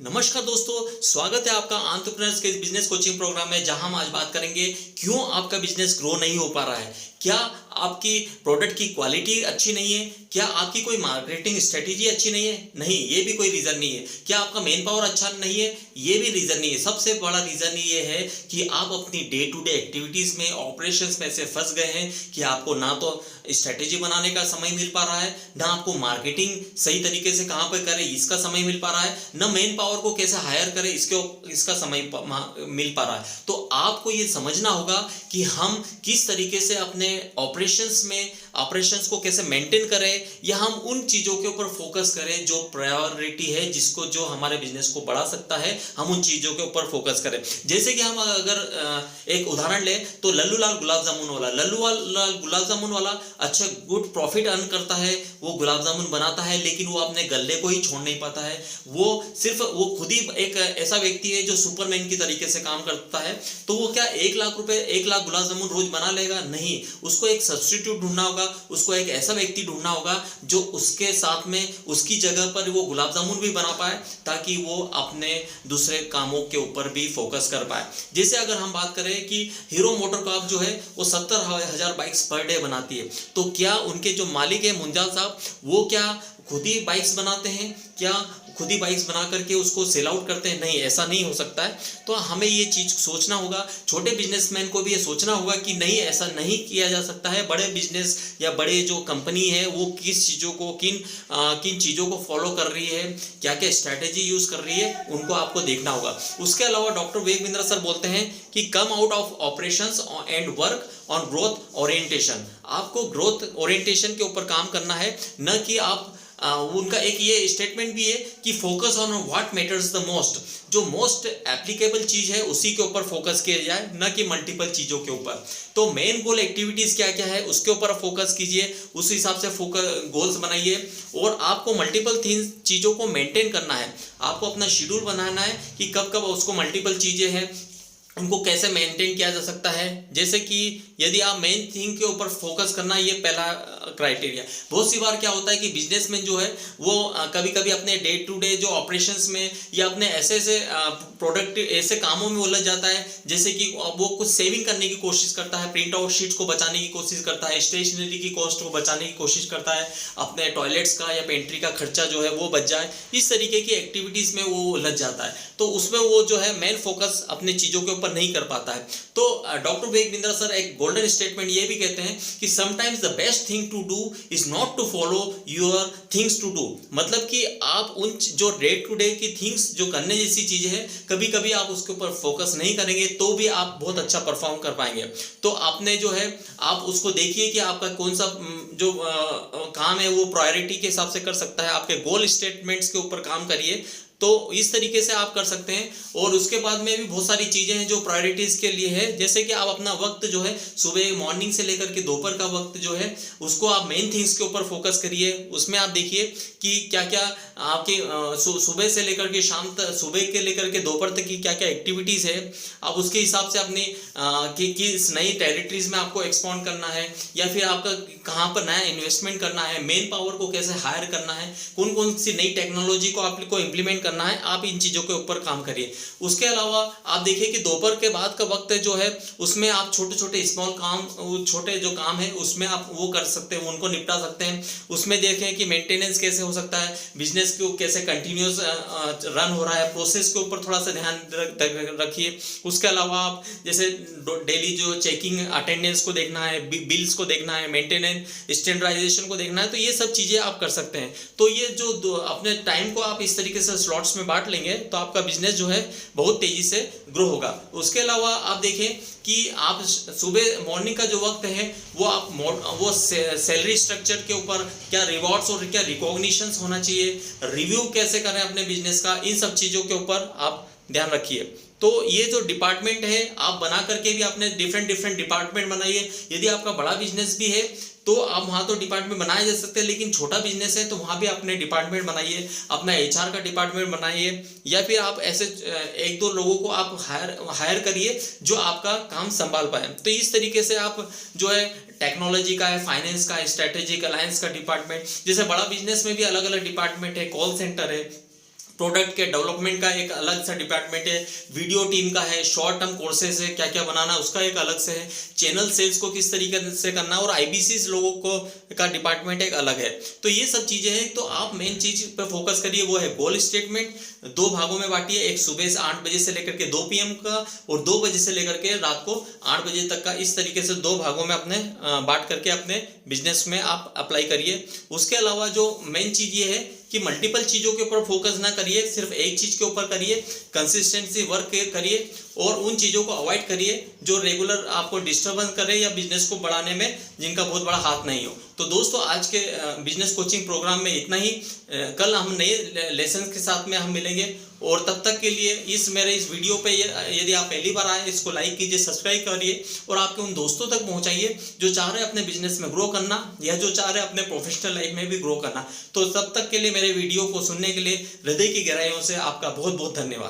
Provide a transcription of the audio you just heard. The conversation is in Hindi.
नमस्कार दोस्तों, स्वागत है आपका एंटरप्रेन्योर्स के बिजनेस कोचिंग प्रोग्राम में, जहां हम आज बात करेंगे क्यों आपका बिजनेस ग्रो नहीं हो पा रहा है। क्या आपकी प्रोडक्ट की क्वालिटी अच्छी नहीं है? क्या आपकी कोई मार्केटिंग स्ट्रेटेजी अच्छी नहीं है? नहीं, ये भी कोई रीजन नहीं है। क्या आपका मेन पावर अच्छा नहीं है? ये भी रीजन नहीं है। सबसे बड़ा रीजन ये है कि आप अपनी डे टू डे एक्टिविटीज में, ऑपरेशंस में से फंस गए हैं कि आपको ना तो स्ट्रेटेजी बनाने का समय मिल पा रहा है, ना आपको मार्केटिंग सही तरीके से कहां पर करें इसका समय मिल पा रहा है, ना मेन पावर को कैसे हायर करें इसका समय मिल पा रहा है। तो आपको ये समझना होगा कि हम किस तरीके से अपने ऑपरेशंस को कैसे मेंटेन करें, या हम उन चीजों के ऊपर फोकस करें जो प्रायोरिटी है, जो हमारे बिजनेस को बढ़ा सकता है। हम उन चीजों के ऊपर फोकस करें। जैसे कि हम अगर एक उदाहरण लें तो लल्लू लाल गुलाब जामुन वाला अच्छा गुड प्रॉफिट अर्न करता है। वो गुलाब जामुन बनाता है, लेकिन वो अपने गल्ले को ही छोड़ नहीं पाता है। वो खुद ही एक ऐसा व्यक्ति है जो सुपरमैन की तरीके से काम करता है। तो वो क्या 1 लाख गुलाब जामुन रोज बना लेगा? नहीं, उसको एक सब्स्टिट्यूट ढूंढना होगा। उसको एक ऐसा व्यक्ति ढूंढना होगा जो उसके साथ में, उसकी जगह पर वो गुलाब जामुन भी बना पाए, ताकि वो अपने दूसरे कामों के ऊपर भी फोकस कर पाए। जैसे अगर हम बात करें कि हीरो मोटर कॉर्प जो है वो 70,000 बाइक्स पर डे बनाती है, तो क्या उनके जो मालिक है मुंजाल साहब, वो क्या खुद ही बाइक्स बनाते हैं? क्या खुद ही बाइक्स बना करके उसको सेल आउट करते हैं? नहीं, ऐसा नहीं हो सकता है। तो हमें ये चीज सोचना होगा। छोटे बिजनेसमैन को भी ये सोचना होगा कि नहीं, ऐसा नहीं किया जा सकता है। बड़े बिजनेस या बड़े जो कंपनी है वो किस चीजों को, किन चीजों को फॉलो कर रही है, क्या क्या स्ट्रैटेजी यूज कर रही है, उनको आपको देखना होगा। उसके अलावा डॉक्टर विवेक बिंद्रा सर बोलते हैं कि come out of operations and work on growth orientation. आपको ग्रोथ ओरिएंटेशन के ऊपर काम करना है, न कि आप उनका एक ये स्टेटमेंट भी है कि focus on what matters the most. जो मोस्ट एप्लीकेबल चीज है उसी के ऊपर फोकस किया जाए, न कि मल्टीपल चीजों के ऊपर। तो मेन गोल एक्टिविटीज क्या क्या है उसके ऊपर फोकस कीजिए, उस हिसाब से फोकस गोल्स बनाइए। और आपको मल्टीपल चीजों को मेंटेन करना है। आपको अपना शेड्यूल बनाना है कि कब कब उसको मल्टीपल चीजें हैं, उनको कैसे मेंटेन किया जा सकता है। जैसे कि यदि आप मेन थिंग के ऊपर फोकस करना, ये पहला क्राइटेरिया। बहुत सी बार क्या होता है कि बिजनेसमैन जो है वो कभी कभी अपने डे टू डे जो ऑपरेशंस में या अपने ऐसे प्रोडक्ट ऐसे कामों में उलझ जाता है, जैसे कि वो कुछ सेविंग करने की कोशिश करता है, प्रिंट आउट शीट्स को बचाने की कोशिश करता है, स्टेशनरी की कॉस्ट को बचाने की कोशिश करता है, अपने टॉयलेट्स का या पेंट्री का खर्चा जो है वो बच जाए। इस तरीके की एक्टिविटीज में वो उलझ जाता है, तो उसमें वो जो है मेन फोकस अपने चीजों के ऊपर नहीं कर पाता है। तो डॉक्टर विवेक बिंद्रा सर एक गोल्डन स्टेटमेंट ये भी कहते हैं कि sometimes the best thing to do is not to follow your things to do. मतलब कि आप उन जो डे टू डे की थिंग्स जो करने जैसी चीजें हैं, कभी कभी आप उसके ऊपर फोकस नहीं करेंगे तो भी आप बहुत अच्छा परफॉर्म कर पाएंगे। तो आपने जो है आप उसको देखिए कि आपका कौन सा जो काम है वो प्रायोरिटी के हिसाब से कर सकता है। आपके गोल स्टेटमेंट्स के ऊपर काम करिए, तो इस तरीके से आप कर सकते हैं। और उसके बाद में भी बहुत सारी चीजें हैं जो प्रायोरिटीज के लिए है। जैसे कि आप अपना वक्त जो है सुबह मॉर्निंग से लेकर के दोपहर का वक्त जो है उसको आप मेन थिंग्स के ऊपर फोकस करिए। उसमें आप देखिए कि क्या क्या आपके सुबह से लेकर के शाम तक, सुबह के लेकर के दोपहर तक की क्या क्या एक्टिविटीज है। आप उसके हिसाब से अपनी किस नई टेरिटरीज में आपको एक्सपांड करना है, या फिर आपका कहाँ पर नया इन्वेस्टमेंट करना है, मेन पावर को कैसे हायर करना है, कौन कौन सी नई टेक्नोलॉजी को आपको इम्प्लीमेंट करना है, आप इन चीजों के ऊपर काम करिए। उसके अलावा आप देखिए कि दोपहर के बाद का वक्त जो है उसमें आप छोटे छोटे स्मॉल काम, छोटे जो काम है उसमें आप वो कर सकते हैं, उनको निपटा सकते हैं। उसमें देखें कि मेंटेनेंस कैसे हो सकता है, बिजनेस को कैसे कंटिन्यूस रन हो रहा है, प्रोसेस के ऊपर थोड़ा सा ध्यान रखिए। उसके अलावा आप जैसे डेली जो चेकिंग अटेंडेंस को देखना है, बिल्स को देखना है, मेंटेनेंस स्टैंडर्डाइजेशन को देखना है, तो ये सब चीजें आप कर सकते हैं। तो ये जो अपने टाइम को आप इस तरीके से स्लॉट्स में बांट लेंगे तो आपका बिजनेस जो है बहुत तेजी से ग्रो होगा। उसके अलावा आप देखें कि आप सुबह मॉर्निंग का जो वक्त है वो सैलरी स्ट्रक्चर के ऊपर क्या रिवॉर्ड्स और क्या रिकॉग्निशंस होना चाहिए, रिव्यू कैसे करें अपने बिजनेस का, इन सब चीजों के ऊपर आप ध्यान रखिए। तो ये जो डिपार्टमेंट है आप बना करके भी अपने डिफरेंट डिपार्टमेंट बनाइए। यदि आपका बड़ा बिजनेस भी है तो आप वहाँ तो डिपार्टमेंट बनाए जा सकते हैं, लेकिन छोटा बिजनेस है तो वहाँ भी अपने डिपार्टमेंट बनाइए, अपना एचआर का डिपार्टमेंट बनाइए, या फिर आप ऐसे एक दो लोगों को आप हायर करिए जो आपका काम संभाल पाए। तो इस तरीके से आप जो है टेक्नोलॉजी का है, फाइनेंस का, स्ट्रेटेजिक अलायंस का डिपार्टमेंट, जैसे बड़ा बिजनेस में भी अलग अलग डिपार्टमेंट है, कॉल सेंटर है, प्रोडक्ट के डेवलपमेंट का एक अलग सा डिपार्टमेंट है, वीडियो टीम का है, शॉर्ट टर्म कोर्सेज है, क्या क्या बनाना उसका एक अलग से है, चैनल सेल्स को किस तरीके से करना, और आईबीसी लोगों को का डिपार्टमेंट एक अलग है। तो ये सब चीजें हैं। तो आप मेन चीज पर फोकस करिए, वो है गोल स्टेटमेंट। 2 भागों में बांटिए, एक सुबह से 8 बजे से लेकर के 2 PM का, और 2 बजे से लेकर के रात को 8 बजे तक का। इस तरीके से 2 भागों में अपने बांट करके अपने बिजनेस में आप अप्लाई करिए। उसके अलावा जो मेन चीज ये है कि मल्टीपल चीजों के ऊपर फोकस ना करिए, सिर्फ एक चीज के ऊपर करिए, कंसिस्टेंसी वर्क करिए, और उन चीजों को अवॉइड करिए जो रेगुलर आपको डिस्टर्बेंस करे या बिजनेस को बढ़ाने में जिनका बहुत बड़ा हाथ नहीं हो। तो दोस्तों, आज के बिजनेस कोचिंग प्रोग्राम में इतना ही। कल हम नए लेसन के साथ में हम मिलेंगे, और तब तक के लिए इस वीडियो पे यदि आप पहली बार आए, इसको लाइक कीजिए, सब्सक्राइब करिए, और आपके उन दोस्तों तक पहुंचाइए जो चाह रहे हैं अपने बिजनेस में ग्रो करना, या जो चाह रहे हैं अपने प्रोफेशनल लाइफ में भी ग्रो करना। तो तब तक के लिए मेरे वीडियो को सुनने के लिए हृदय की गहराइयों से आपका बहुत बहुत धन्यवाद।